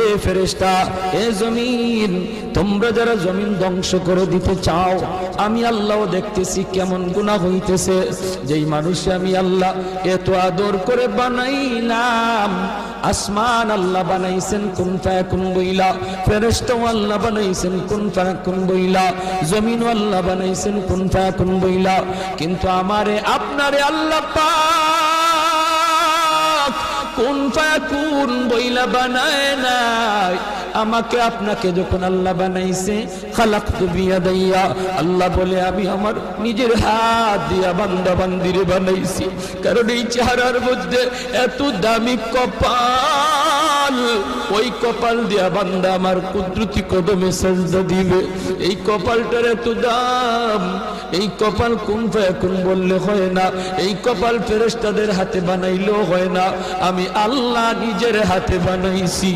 এ ফেরেশতা, এ জমিন, তোমরা যারা জমিন ধ্বংস করে দিতে চাও, আমি আল্লাহও দেখতেছি কেমন গুনাহ হইতেছে। যেই মানুষ আমি আল্লাহ এত আদর করে বানাইলাম, আসমান আল্লাহ বানাইছেন কুন ফায়াকুন বইলা, ফেরেশতা আল্লাহ বানাইছেন কুন ফায়াকুন বইলা, জমিন আল্লাহ বানাইছেন কুন ফায়াকুন বইলা, কিন্তু আমারে আপনারে আল্লাহ পাক কুন ফায়াকুন বইলা বানায় নাই। আমাকে আপনাকে যখন আল্লাহ বানাইছে, খালাকতু বিয়াদাইয়া, আল্লাহ বলে আমি আমার নিজের হাত দিয়া বান্দা বান্দিরে বানাইছি। কারণ এই চেহারার মধ্যে এত দামি কপাল, ওই কপাল দিয়া বান্দা আমার কুদরতি কদমে সাজদা দিবে। এই কপালটার এত দাম, এই কপাল কুন ফায়াকুন বললে হয় না, এই কপাল ফেরেশতাদের হাতে বানাইলেও হয় না, আমি আল্লাহ নিজের হাতে বানাইছি।